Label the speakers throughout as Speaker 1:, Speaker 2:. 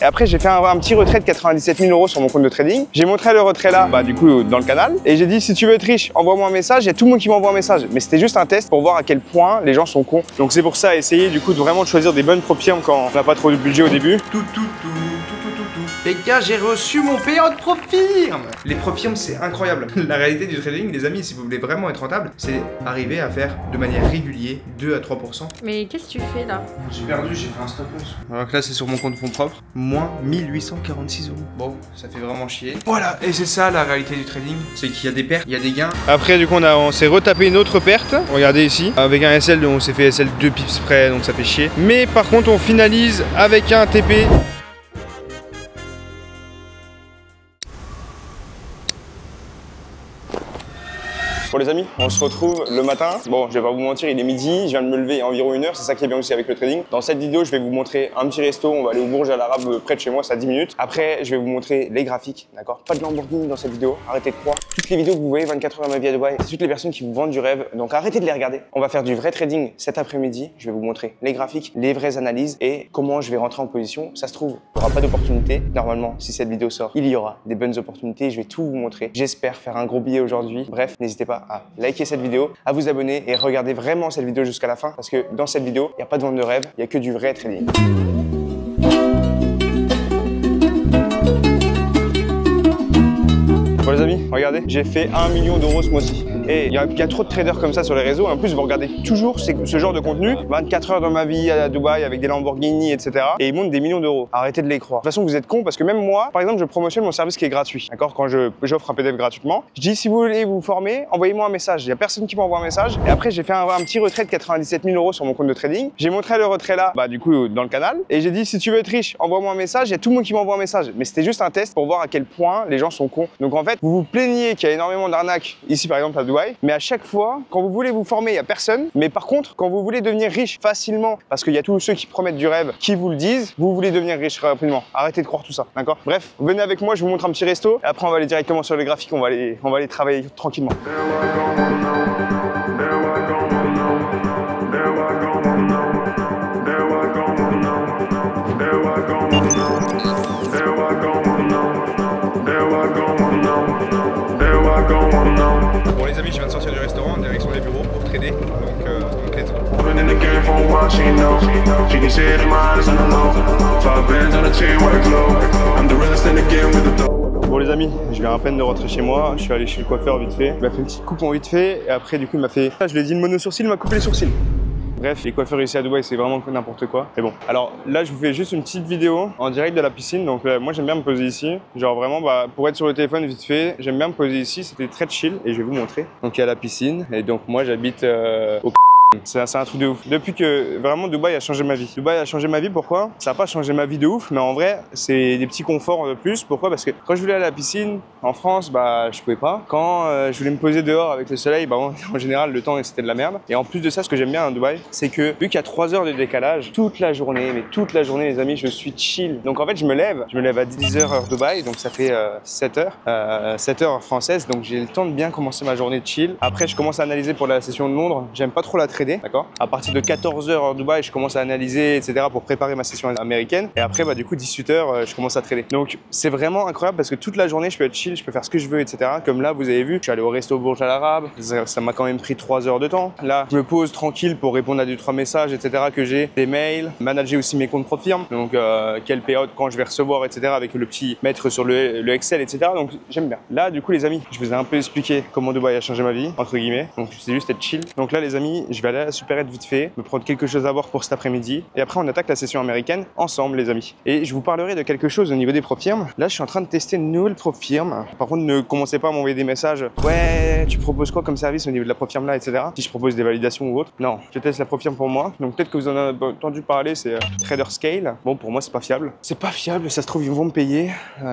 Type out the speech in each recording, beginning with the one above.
Speaker 1: Et après, j'ai fait un petit retrait de 97 000 € sur mon compte de trading. J'ai montré le retrait là, du coup, dans le canal. Et j'ai dit, si tu veux être riche, envoie-moi un message. Il y a tout le monde qui m'envoie un message. Mais c'était juste un test pour voir à quel point les gens sont cons. Donc c'est pour ça, essayer du coup de vraiment choisir des bonnes prop firmes quand on n'a pas trop de budget au début. Les gars, j'ai reçu mon payout de prop firme. Les prop firmes, c'est incroyable. La réalité du trading, les amis, si vous voulez vraiment être rentable, c'est arriver à faire de manière régulière 2 à 3%.
Speaker 2: Mais qu'est-ce que tu fais là?
Speaker 1: J'ai perdu, j'ai fait un stop loss. Donc là, c'est sur mon compte fonds propres, moins 1846 €. Bon, ça fait vraiment chier. Voilà, et c'est ça la réalité du trading, c'est qu'il y a des pertes, il y a des gains. Après, du coup, on s'est retapé une autre perte. Regardez ici, avec un SL, on s'est fait SL 2 pips près, donc ça fait chier. Mais par contre, on finalise avec un TP. Bon les amis, on se retrouve le matin. Bon, je vais pas vous mentir, il est midi, je viens de me lever environ 1 heure, c'est ça qui est bien aussi avec le trading. Dans cette vidéo, je vais vous montrer un petit resto, on va aller au Bourges à l'Arabe près de chez moi, c'est à 10 minutes. Après, je vais vous montrer les graphiques, d'accord? Pas de Lamborghini dans cette vidéo, arrêtez de croire. Toutes les vidéos que vous voyez 24 heures dans ma vie à Dubaï, c'est toutes les personnes qui vous vendent du rêve, donc arrêtez de les regarder. On va faire du vrai trading cet après-midi, je vais vous montrer les graphiques, les vraies analyses et comment je vais rentrer en position. Ça se trouve, il n'y aura pas d'opportunité. Normalement, si cette vidéo sort, il y aura des bonnes opportunités, je vais tout vous montrer. J'espère faire un gros billet aujourd'hui. Bref, n'hésitez pas à liker cette vidéo, à vous abonner et regarder vraiment cette vidéo jusqu'à la fin parce que dans cette vidéo, il n'y a pas de vente de rêve, il n'y a que du vrai trading. Bon les amis, regardez, j'ai fait 1 million d'euros ce mois-ci. Et il y a trop de traders comme ça sur les réseaux. En plus, vous regardez toujours ce genre de contenu. 24 heures dans ma vie à Dubaï avec des Lamborghini, etc. Et ils montent des millions d'euros. Arrêtez de les croire. De toute façon, vous êtes cons parce que même moi, par exemple, je promotionne mon service qui est gratuit. D'accord? Quand j'offre un PDF gratuitement, je dis si vous voulez vous former, envoyez-moi un message. Il n'y a personne qui m'envoie un message. Et après, j'ai fait un petit retrait de 97 000 € sur mon compte de trading. J'ai montré le retrait là, du coup, dans le canal. Et j'ai dit si tu veux être riche, envoie-moi un message. Il y a tout le monde qui m'envoie un message. Mais c'était juste un test pour voir à quel point les gens sont cons. Donc en fait, vous vous plaignez qu'il y a énormément d'arnaques ici, par exemple, à Dubaï. Mais à chaque fois, quand vous voulez vous former, il n'y a personne. Mais par contre, quand vous voulez devenir riche facilement, parce qu'il y a tous ceux qui promettent du rêve, qui vous le disent, vous voulez devenir riche rapidement. Arrêtez de croire tout ça, d'accord? Bref, venez avec moi, je vous montre un petit resto. Et après, on va aller directement sur les graphiques, on va aller travailler tranquillement. Bon les amis, je viens de sortir du restaurant en direction des bureaux pour trader, donc let's go. Bon les amis, je viens à peine de rentrer chez moi, je suis allé chez le coiffeur vite fait. Il m'a fait une petite coupe en vite fait et après du coup il m'a fait... Je lui ai dit une mono sourcil, il m'a coupé les sourcils. Bref, les coiffeurs ici à Dubaï, c'est vraiment n'importe quoi. Mais bon, alors là, je vous fais juste une petite vidéo en direct de la piscine. Donc moi, j'aime bien me poser ici. Genre vraiment, pour être sur le téléphone vite fait, j'aime bien me poser ici. C'était très chill et je vais vous montrer. Donc il y a la piscine et donc moi, j'habite au... C'est un truc de ouf. Depuis que vraiment Dubaï a changé ma vie. Dubaï a changé ma vie, pourquoi? Ça n'a pas changé ma vie de ouf, mais en vrai, c'est des petits conforts de plus. Pourquoi? Parce que quand je voulais aller à la piscine, en France, je pouvais pas. Quand je voulais me poser dehors avec le soleil, en général, le temps, c'était de la merde. Et en plus de ça, ce que j'aime bien à Dubaï, c'est que vu qu'il y a 3 heures de décalage, toute la journée, les amis, je suis chill. Donc en fait, je me lève à 10 h heure Dubaï, donc ça fait 7 heures. 7 heures française, donc j'ai le temps de bien commencer ma journée de chill. Après, je commence à analyser pour la session de Londres. J'aime pas trop la trader, d'accord? À partir de 14 h heure Dubaï, je commence à analyser, etc. pour préparer ma session américaine. Et après, du coup, 18 h, je commence à trader. Donc c'est vraiment incroyable parce que toute la journée, je peux être chill, je peux faire ce que je veux, etc. Comme là, vous avez vu, je suis allé au resto Bourges à l'Arabe. Ça m'a quand même pris 3 heures de temps. Là, je me pose tranquille pour répondre à 2-3 messages, etc. que j'ai, des mails, manager aussi mes comptes propres firmes. Donc quelle période, quand je vais recevoir, etc. avec le petit mettre sur le Excel, etc. Donc j'aime bien. Là, du coup, les amis, je vous ai un peu expliqué comment Dubaï a changé ma vie, entre guillemets. Donc c'est juste être chill. Donc là, les amis, je vais aller à la supérette vite fait, me prendre quelque chose à boire pour cet après-midi. Et après, on attaque la session américaine ensemble, les amis. Et je vous parlerai de quelque chose au niveau des prop firmes. Là, je suis en train de tester une nouvelle prop firme. Par contre, ne commencez pas à m'envoyer des messages. Ouais, tu proposes quoi comme service au niveau de la prop firme là, etc. Si je propose des validations ou autre. Non, je teste la prop firme pour moi. Donc peut-être que vous en avez entendu parler, c'est Trader Scale. Bon, pour moi, c'est pas fiable. C'est pas fiable, ça se trouve, ils vont me payer.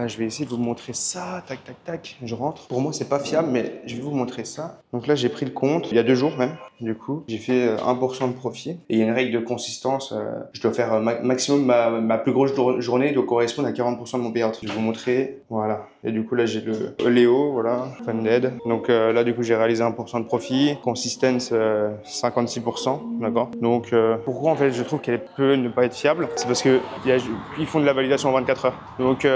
Speaker 1: Je vais essayer de vous montrer ça. Tac, tac, tac. Je rentre. Pour moi, c'est pas fiable, mais je vais vous montrer ça. Donc là, j'ai pris le compte il y a 2 jours même. Du coup, j'ai fait fait 1% de profit. Et il y a une règle de consistance. Je dois faire maximum ma plus grosse journée doit correspondre à 40% de mon payout. Je vais vous montrer. Voilà. Et du coup, là, j'ai le Léo, voilà, funded. Donc là, du coup, j'ai réalisé 1% de profit. Consistence, 56%. D'accord. Donc, pourquoi en fait, je trouve qu'elle peut ne pas être fiable? C'est parce que ils font de la validation en 24 heures. Donc,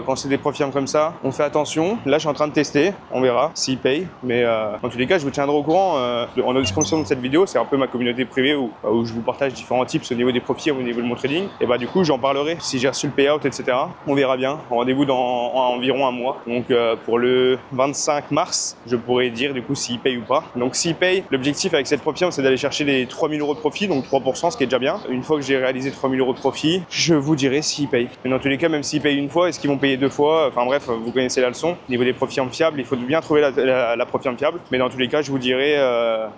Speaker 1: quand c'est des profils comme ça, on fait attention. Là, je suis en train de tester. On verra s'ils payent. Mais en tous les cas, je vous tiendrai au courant. En description de cette vidéo, c'est un peu ma communauté privée où je vous partage différents tips au niveau des profils, au niveau de mon trading. Et bah, du coup, j'en parlerai. Si j'ai reçu le payout, etc. On verra bien. Rendez-vous dans environ un mois. Donc, pour le 25 mars, je pourrais dire du coup s'ils payent ou pas. Donc, s'ils payent, l'objectif avec cette profil, c'est d'aller chercher les 3000 € de profit, donc 3%, ce qui est déjà bien. Une fois que j'ai réalisé 3000 € de profit, je vous dirai s'ils payent. Mais dans tous les cas, même s'ils payent une fois, est-ce qu'ils vont payer deux fois? Enfin bref, vous connaissez la leçon. Au niveau des profils fiables, il faut bien trouver la profil fiable. Mais dans tous les cas, je vous dirai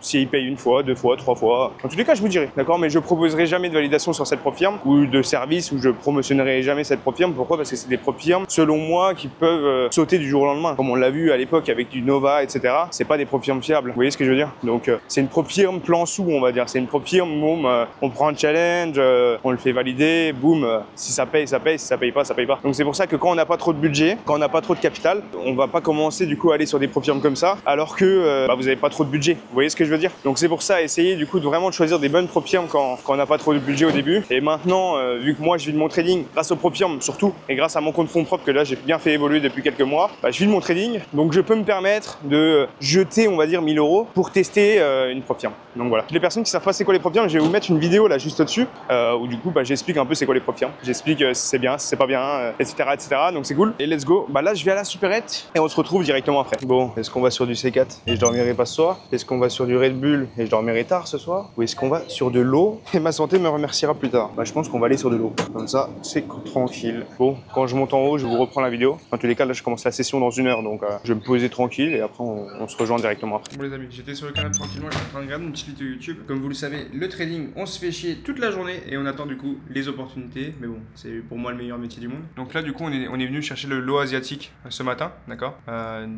Speaker 1: s'ils payent une fois, deux fois, trois fois. Dans tous les cas, je vous dirai. D'accord? Mais je proposerai jamais de validation sur cette profil ou de service où je promotionnerai jamais cette profil. Pourquoi? Parce que c'est des profils, selon moi, qui peuvent sauter du jour au lendemain. Comme on l'a vu à l'époque avec du Nova, etc. C'est pas des profils fiables. Vous voyez ce que je veux dire? Donc, c'est une profil plan sous, on va dire. C'est une profil, boum, on prend un challenge, on le fait valider, boum, si ça paye, ça paye, si ça paye pas, ça paye pas. Donc c'est pour ça que quand on n'a pas trop de budget, quand on n'a pas trop de capital, on va pas commencer du coup à aller sur des profils comme ça, alors que vous n'avez pas trop de budget. Vous voyez ce que je veux dire? Donc c'est pour ça, essayez du coup de vraiment choisir des bonnes profils quand on n'a pas trop de budget au début. Et maintenant, vu que moi je vis de mon trading grâce aux profils surtout, et grâce à mon compte fonds propre que là j'ai bien fait évoluer depuis quelques mois, je vis de mon trading, donc je peux me permettre de jeter, on va dire, 1000 € pour tester une profil. Donc voilà. Les personnes qui savent pas c'est quoi les profils, je vais vous mettre une vidéo là juste au-dessus où du coup j'explique un peu c'est quoi les profils. J'explique si c'est bien, si c'est pas bien, etc., etc. Donc c'est cool. Et let's go. Là je vais à la supérette et on se retrouve directement après. Bon, est-ce qu'on va sur du C4 et je dormirai pas ce soir? Est-ce qu'on va sur du Red Bull et je dormirai tard ce soir? Ou est-ce qu'on va sur de l'eau et ma santé me remerciera plus tard? Je pense qu'on va aller sur de l'eau. Comme ça, c'est tranquille. Bon, quand je monte en haut, je vous reprends la vidéo. Dans tous les cas, là je commence la session dans 1 heure, donc je vais me poser tranquille et après on se rejoint directement après. Bon les amis, j'étais sur le canapé tranquillement, je suis en train de regarder une petite vidéo YouTube. Comme vous le savez, le trading, on se fait chier toute la journée et on attend du coup les opportunités. Mais bon, c'est pour moi le meilleur métier du monde. Donc là du coup on est venu chercher le lot asiatique ce matin, d'accord,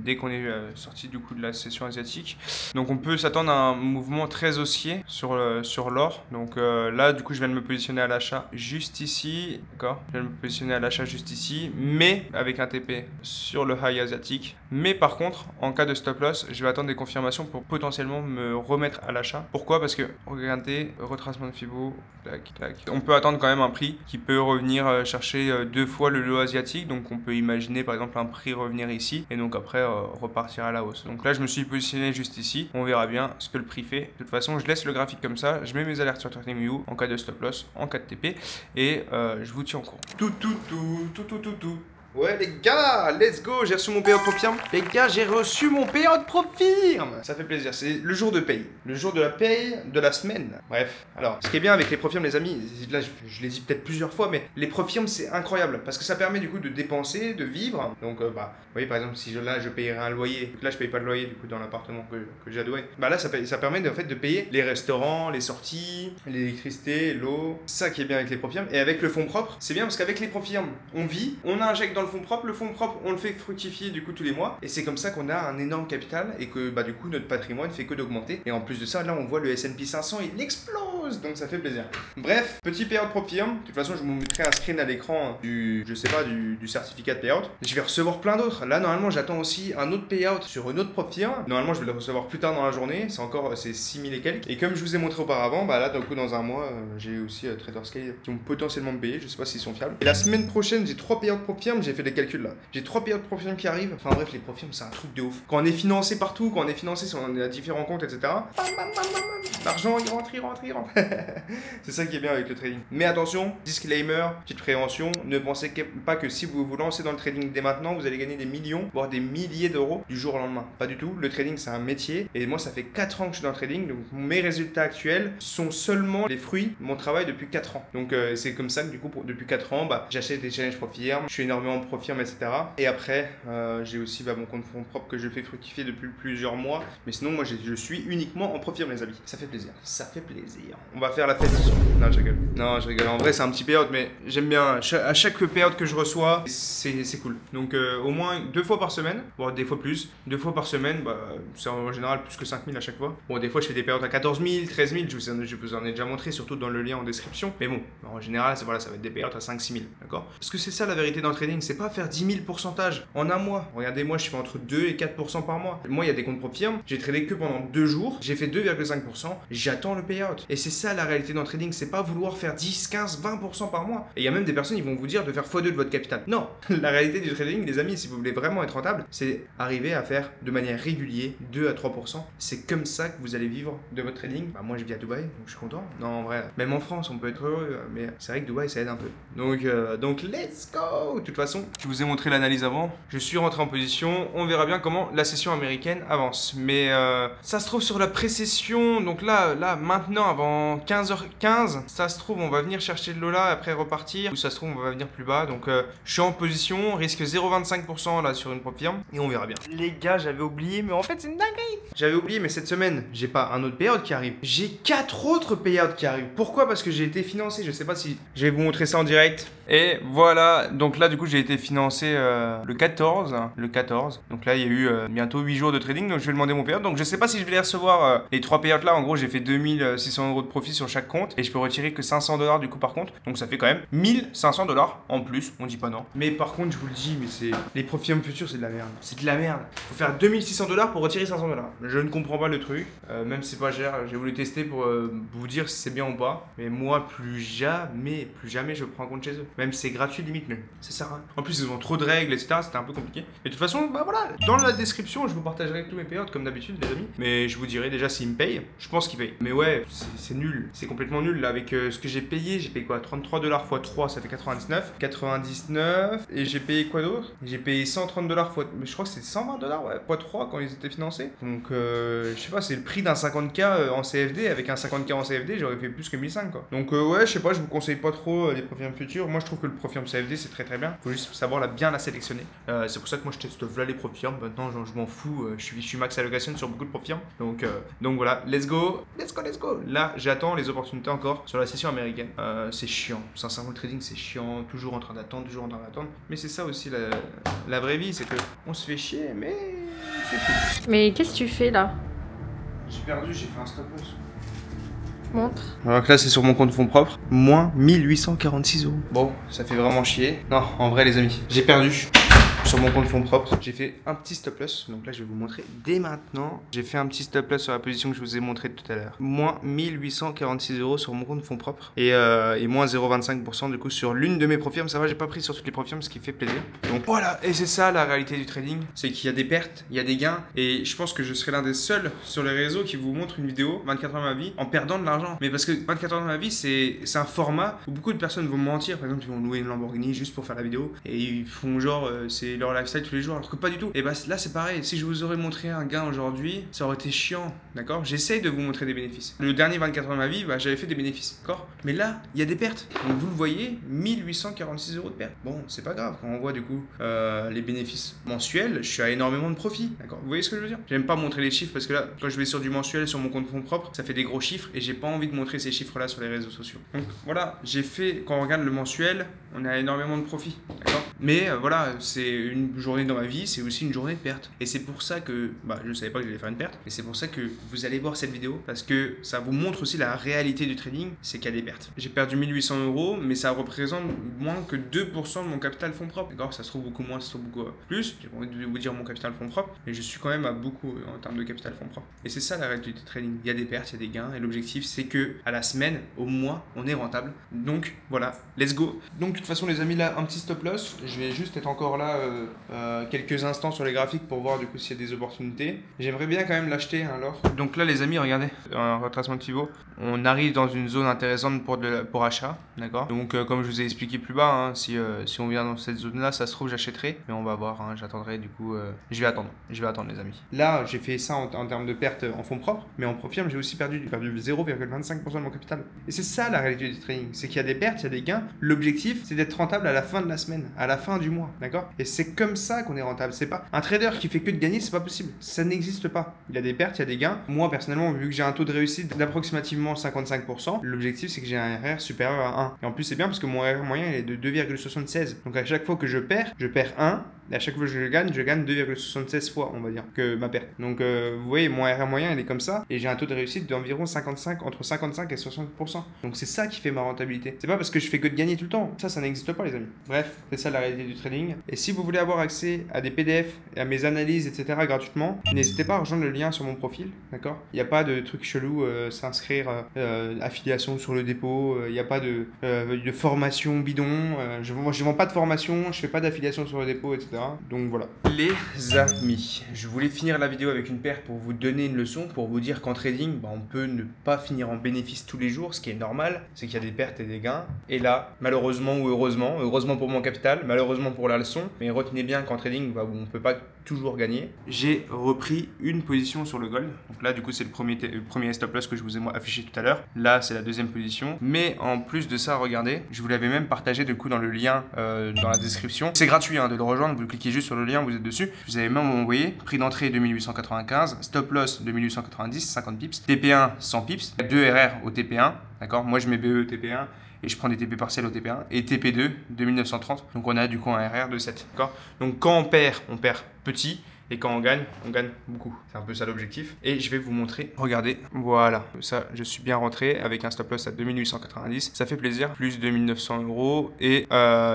Speaker 1: dès qu'on est sorti du coup de la session asiatique. Donc on peut s'attendre à un mouvement très haussier sur l'or. Donc là du coup je viens de me positionner à l'achat juste ici, d'accord. Je viens de me positionner à l'achat juste ici, mais avec un TP sur le high asiatique. Mais par contre, en cas de stop loss, je vais attendre des confirmations pour potentiellement me remettre à l'achat. Pourquoi? Parce que regardez, retracement de Fibo, tac, tac. On peut attendre quand même un prix qui peut revenir chercher 2 fois le lot asiatique. Donc on peut imaginer par exemple un prix revenir ici et donc après repartir à la hausse. Donc là je me suis positionné juste ici. On verra bien ce que le prix fait. De toute façon, je laisse le graphique comme ça. Je mets mes alertes sur TradingView en cas de stop loss, en cas de TP et je vous tiens au courant. Tout. Ouais les gars, let's go, j'ai reçu mon payout Profirm. Les gars, j'ai reçu mon payout Profirm. Ça fait plaisir, c'est le jour de paye. Le jour de la paye de la semaine. Bref, alors, ce qui est bien avec les Profirm les amis, là je les dis peut-être plusieurs fois, mais les Profirm c'est incroyable parce que ça permet du coup de dépenser, de vivre. Donc vous voyez par exemple si là je payerais un loyer, donc là je paye pas de loyer du coup dans l'appartement que j'ai adoué. Là ça permet en fait de payer les restaurants, les sorties, l'électricité, l'eau. C'est ça qui est bien avec les Profirm. Et avec le fonds propre, c'est bien parce qu'avec les Profirm, on vit, on injecte dans le fonds propre, on le fait fructifier du coup tous les mois et c'est comme ça qu'on a un énorme capital et que du coup notre patrimoine fait que d'augmenter et en plus de ça là on voit le S&P 500 il explose donc ça fait plaisir. Bref, petit payout Profirm, de toute façon je vous mettrai un screen à l'écran du certificat de payout. Je vais recevoir plein d'autres. Là normalement j'attends aussi un autre payout sur une autre Profirm. Normalement je vais le recevoir plus tard dans la journée, c'est 6000 et quelques et comme je vous ai montré auparavant, là du coup dans un mois j'ai aussi TraderSky qui vont potentiellement me payer, je sais pas s'ils sont fiables. Et la semaine prochaine j'ai 3 payouts Profirm, j'ai fait des calculs là. J'ai 3 payouts Profirm qui arrivent. Enfin bref, les Profirm c'est un truc de ouf. Quand on est financé partout, quand on est financé sur différents comptes, etc. L'argent il rentre. C'est ça qui est bien avec le trading. Mais attention, disclaimer, petite prévention, ne pensez pas que si vous vous lancez dans le trading dès maintenant, vous allez gagner des millions, voire des milliers d'euros du jour au lendemain. Pas du tout. Le trading c'est un métier et moi ça fait 4 ans que je suis dans le trading, donc mes résultats actuels sont seulement les fruits de mon travail depuis 4 ans. Donc c'est comme ça que du coup depuis 4 ans, j'achète des challenges Profirm, je suis énormément Profirm, etc. Et après, j'ai aussi mon compte fonds propre que je fais fructifier depuis plusieurs mois. Mais sinon, moi, je suis uniquement en Profirm, les amis. Ça fait plaisir. Ça fait plaisir. On va faire la fête ce soir. Non, je rigole. Non, je rigole. En vrai, c'est un petit payout, mais j'aime bien. À chaque payout que je reçois, c'est cool. Donc, au moins 2 fois par semaine, voire des fois plus. 2 fois par semaine, c'est en général plus que 5 000 à chaque fois. Bon, des fois, je fais des payouts à 14 000, 13 000. Je vous en ai déjà montré, surtout dans le lien en description. Mais bon, en général, ça va être des payouts à 5-6 000. D'accord? Parce que c'est ça la vérité dans le trading. C'est pas faire 10 000 pourcentages en un mois. Regardez, moi, je fais entre 2 et 4% par mois. Moi, il y a des comptes Profirm. J'ai tradé que pendant 2 jours. J'ai fait 2,5%. J'attends le payout. Et c'est ça la réalité dans le trading. C'est pas vouloir faire 10, 15, 20% par mois. Et il y a même des personnes qui vont vous dire de faire x2 de votre capital. Non, la réalité du trading, les amis, si vous voulez vraiment être rentable, c'est arriver à faire de manière régulière 2 à 3%. C'est comme ça que vous allez vivre de votre trading. Moi, je vis à Dubaï, donc je suis content. Non, en vrai, même en France, on peut être heureux, mais c'est vrai que Dubaï, ça aide un peu. Donc let's go. De toute façon, je vous ai montré l'analyse avant. Je suis rentré en position. On verra bien comment la session américaine avance. Mais ça se trouve sur la pré-session. Donc là, maintenant, avant 15h15, ça se trouve, on va venir chercher de l'eau là, après repartir. Ou ça se trouve, on va venir plus bas. Donc je suis en position, risque 0,25% là sur une Profirm. Et on verra bien. Les gars, j'avais oublié, mais en fait, c'est une dinguerie. J'avais oublié, mais cette semaine, j'ai pas un autre payout qui arrive. J'ai 4 autres payouts qui arrivent. Pourquoi? Parce que j'ai été financé. Je sais pas si je vais vous montrer ça en direct. Et voilà. Donc là, du coup, j'ai été financé le 14. Donc là, il y a eu bientôt 8 jours de trading. Donc je vais demander mon payout. Donc je sais pas si je vais les recevoir les 3 payouts là. En gros, j'ai fait 2600 € de profit sur chaque compte. Et je peux retirer que 500 $ du coup par compte. Donc ça fait quand même 1500 $ en plus. On dit pas non. Mais par contre, je vous le dis, mais c'est les Profirm futurs, c'est de la merde. C'est de la merde. Faut faire 2600 $ pour retirer 500 $. Je ne comprends pas le truc. Même si c'est pas cher. J'ai voulu tester pour vous dire si c'est bien ou pas. Mais moi, plus jamais je prends un compte chez eux. Même si c'est gratuit, limite, mais ça sert à rien. En plus, ils ont trop de règles, etc. C'était un peu compliqué. Et de toute façon, voilà. Dans la description, je vous partagerai tous mes payouts comme d'habitude, les amis. Mais je vous dirai déjà s'ils me payent. Je pense qu'ils payent. Mais ouais, c'est nul. C'est complètement nul. Là, avec ce que j'ai payé quoi? 33 $ x 3, ça fait 99. 99. Et j'ai payé quoi d'autre? J'ai payé 130 $ fois. Mais je crois que c'est 120 $, ouais, x 3 quand ils étaient financés. Donc, je sais pas, c'est le prix d'un 50K en CFD. Avec un 50K en CFD, j'aurais fait plus que 1500 quoi. Donc, ouais, je sais pas, je vous conseille pas trop les Profirm futurs. Moi, je trouve que le Profirm CFD, c'est très très bien. Faut juste savoir bien la sélectionner. C'est pour ça que moi, je teste là les Profirm. Maintenant, genre, je m'en fous. Je suis max allocation sur beaucoup de Profirm. Donc voilà, let's go. Là, j'attends les opportunités encore sur la session américaine. C'est chiant. Sincèrement, le trading, c'est chiant. Toujours en train d'attendre. Mais c'est ça aussi la vraie vie. C'est que on se fait chier, mais c'est cool.
Speaker 2: Mais qu'est-ce que tu fais là?
Speaker 1: J'ai perdu, j'ai fait un stop loss.
Speaker 2: Montre.
Speaker 1: Alors que là, c'est sur mon compte fonds propre. Moins 1846 €. Bon, ça fait vraiment chier. Non, en vrai, les amis, j'ai perdu. Sur mon compte fonds propre, j'ai fait un petit stop loss. Donc là, je vais vous montrer dès maintenant. J'ai fait un petit stop loss sur la position que je vous ai montré tout à l'heure. Moins 1846 € sur mon compte fonds propre. Et moins 0,25% du coup sur l'une de mes Profirm. Ça va, j'ai pas pris sur toutes les Profirm, ce qui fait plaisir. Donc voilà, et c'est ça la réalité du trading. C'est qu'il y a des pertes, il y a des gains. Et je pense que je serai l'un des seuls sur les réseaux qui vous montre une vidéo 24 heures de ma vie en perdant de l'argent. Mais parce que 24 heures de ma vie, c'est un format où beaucoup de personnes vont mentir. Par exemple, ils vont louer une Lamborghini juste pour faire la vidéo. Et ils font genre, c'est leur lifestyle tous les jours, alors que pas du tout. Et bah là c'est pareil, si je vous aurais montré un gain aujourd'hui, ça aurait été chiant, d'accord? J'essaye de vous montrer des bénéfices. Le dernier 24 heures de ma vie, bah, j'avais fait des bénéfices, d'accord? Mais là, il y a des pertes. Donc vous le voyez, 1846 € de pertes. Bon, c'est pas grave, quand on voit du coup les bénéfices mensuels, je suis à énormément de profit, d'accord? Vous voyez ce que je veux dire? J'aime pas montrer les chiffres parce que là, quand je vais sur du mensuel, sur mon compte fonds propre, ça fait des gros chiffres et j'ai pas envie de montrer ces chiffres là sur les réseaux sociaux. Donc voilà, j'ai fait, quand on regarde le mensuel, on a énormément de profit, d'accord? Mais voilà, c'est une journée dans ma vie, c'est aussi une journée de perte. Et c'est pour ça que, je savais pas que j'allais faire une perte, mais c'est pour ça que vous allez voir cette vidéo, parce que ça vous montre aussi la réalité du trading, c'est qu'il y a des pertes. J'ai perdu 1800 €, mais ça représente moins que 2% de mon capital fonds propre. D'accord? Ça se trouve beaucoup moins, ça se trouve beaucoup plus. J'ai pas envie de vous dire mon capital fonds propre, mais je suis quand même à beaucoup en termes de capital fonds propre. Et c'est ça la réalité du trading. Il y a des pertes, il y a des gains, et l'objectif c'est que à la semaine, au mois, on est rentable. Donc voilà, let's go. Donc de toute façon les amis, là un petit stop loss. Je vais juste être encore là quelques instants sur les graphiques pour voir du coup s'il y a des opportunités. J'aimerais bien quand même l'acheter hein, l'or. Donc là les amis, regardez, un retracement de pivot. On arrive dans une zone intéressante pour achat, d'accord. Donc comme je vous ai expliqué plus bas, hein, si on vient dans cette zone là, ça se trouve j'achèterai. Mais on va voir, hein, j'attendrai du coup, je vais attendre les amis. Là j'ai fait ça en termes de perte en fonds propres, mais en profit j'ai aussi perdu 0,25% de mon capital. Et c'est ça la réalité du trading, c'est qu'il y a des pertes, il y a des gains. L'objectif c'est d'être rentable à la fin de la semaine, à la fin du mois, d'accord. Et c'est comme ça qu'on est rentable. C'est pas un trader qui fait que de gagner, c'est pas possible, ça n'existe pas. Il y a des pertes, il y a des gains. Moi personnellement, vu que j'ai un taux de réussite d'approximativement 55%, l'objectif c'est que j'ai un RR supérieur à 1. Et en plus c'est bien parce que mon RR moyen il est de 2,76. Donc à chaque fois que je perds 1. Et à chaque fois que je gagne 2,76 fois, on va dire, que ma perte. Donc, vous voyez, mon RR moyen, il est comme ça. Et j'ai un taux de réussite d'environ entre 55 et 60%. Donc, c'est ça qui fait ma rentabilité. C'est pas parce que je fais que de gagner tout le temps. Ça n'existe pas, les amis. Bref, c'est ça la réalité du trading. Et si vous voulez avoir accès à des PDF, à mes analyses, etc. gratuitement, n'hésitez pas à rejoindre le lien sur mon profil, d'accord. Il n'y a pas de truc chelou, s'inscrire, affiliation sur le dépôt. Il n'y a pas de formation bidon. Je vends pas de formation, je fais pas d'affiliation sur le dépôt, etc. Donc voilà. Les amis, je voulais finir la vidéo avec une perte pour vous donner une leçon, pour vous dire qu'en trading, on peut ne pas finir en bénéfice tous les jours, ce qui est normal, c'est qu'il y a des pertes et des gains. Et là, malheureusement ou heureusement pour mon capital, malheureusement pour la leçon, mais retenez bien qu'en trading, on ne peut pas toujours gagner. J'ai repris une position sur le gold. Donc là, du coup, c'est le premier stop loss que je vous ai affiché tout à l'heure. Là, c'est la deuxième position. Mais en plus de ça, regardez, je vous l'avais même partagé du coup dans le lien dans la description. C'est gratuit hein, de le rejoindre. Vous cliquez juste sur le lien, vous êtes dessus. Vous avez même envoyé prix d'entrée 2895, stop loss 2890, 50 pips, TP1 100 pips, 2 RR au TP1, d'accord. Moi je mets BE TP1 et je prends des TP partiels au TP1 et TP2 2930. Donc on a du coup un RR de 7, d'accord. Donc quand on perd petit. Et quand on gagne beaucoup. C'est un peu ça l'objectif. Et je vais vous montrer. Regardez, voilà. Ça, je suis bien rentré avec un stop loss à 2890. Ça fait plaisir. Plus 2900 €. Et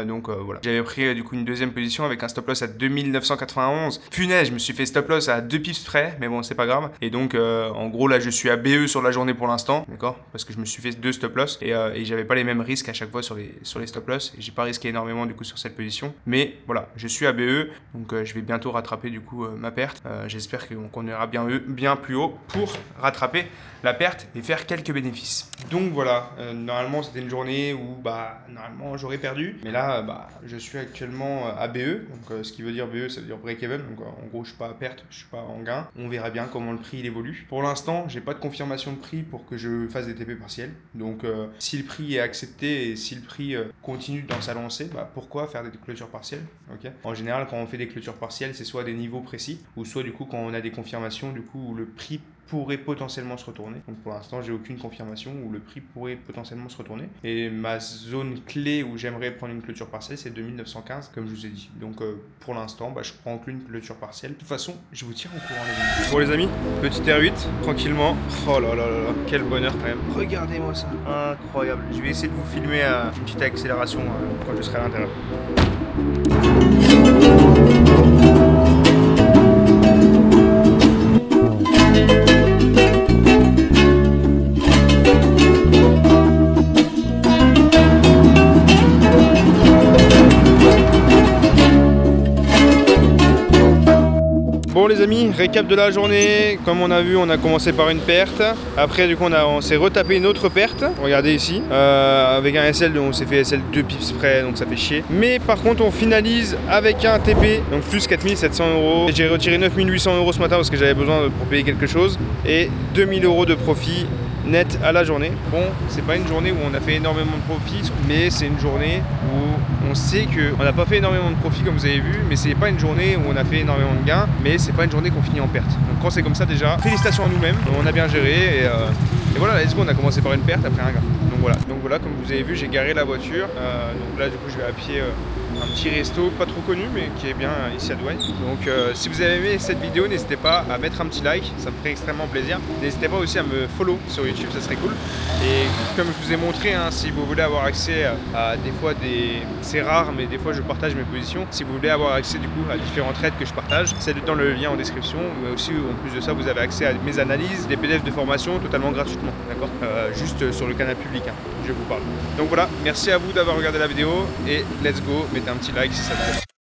Speaker 1: donc voilà. J'avais pris du coup une deuxième position avec un stop loss à 2991. Punaise, je me suis fait stop loss à 2 pips près. Mais bon, c'est pas grave. Et donc en gros, là, je suis à BE sur la journée pour l'instant. D'accord. Parce que je me suis fait 2 stop loss. Et j'avais pas les mêmes risques à chaque fois sur les stop loss. Et j'ai pas risqué énormément du coup sur cette position. Mais voilà, je suis à BE. Donc je vais bientôt rattraper du coup ma perte. J'espère qu'on ira bien plus haut pour rattraper la perte et faire quelques bénéfices. Donc voilà, normalement c'était une journée où normalement j'aurais perdu, mais là je suis actuellement à BE, donc ce qui veut dire BE ça veut dire break even, donc en gros je suis pas à perte, je suis pas en gain. On verra bien comment le prix il évolue. Pour l'instant j'ai pas de confirmation de prix pour que je fasse des TP partiels, donc si le prix est accepté et si le prix continue dans sa lancée, pourquoi faire des clôtures partielles, ok. En général quand on fait des clôtures partielles c'est soit des niveaux précis ou soit du coup quand on a des confirmations du coup où le prix pourrait potentiellement se retourner. Donc pour l'instant j'ai aucune confirmation où le prix pourrait potentiellement se retourner. Et ma zone clé où j'aimerais prendre une clôture partielle c'est 2915 comme je vous ai dit. Donc pour l'instant je prends qu'une clôture partielle. De toute façon je vous tiens au courant les amis. Bon les amis, petit R8 tranquillement. Oh là là là là, quel bonheur quand même. Regardez-moi ça, incroyable. Je vais essayer de vous filmer une petite accélération quand je serai à l'intérieur. Bon les amis, récap de la journée, comme on a vu on a commencé par une perte, après du coup on s'est retapé une autre perte, regardez ici, avec un SL, on s'est fait SL 2 pips près donc ça fait chier, mais par contre on finalise avec un TP, donc plus 4700 €, j'ai retiré 9800 € ce matin parce que j'avais besoin pour payer quelque chose, et 2000 € de profit net à la journée. Bon, c'est pas une journée où on a fait énormément de profit, mais c'est une journée où on sait qu'on n'a pas fait énormément de profit comme vous avez vu, mais c'est pas une journée où on a fait énormément de gains, mais c'est pas une journée qu'on finit en perte. Donc quand c'est comme ça déjà, félicitations à nous-mêmes, on a bien géré et voilà, let's go, on a commencé par une perte après un gain. Donc voilà, comme vous avez vu, j'ai garé la voiture, donc là du coup je vais à pied un petit resto pas trop connu mais qui est bien ici à Douai. Donc si vous avez aimé cette vidéo, n'hésitez pas à mettre un petit like, ça me ferait extrêmement plaisir. N'hésitez pas aussi à me follow sur YouTube, ça serait cool. Et comme je vous ai montré, si vous voulez avoir accès à des fois c'est rare mais des fois je partage mes positions. Si vous voulez avoir accès du coup à différents trades que je partage, c'est dans le lien en description. Mais aussi en plus de ça, vous avez accès à mes analyses, des PDF de formation totalement gratuitement, d'accord, juste sur le canal public, je vous parle. Donc voilà, merci à vous d'avoir regardé la vidéo et let's go, mettez un petit like si ça vous plaît.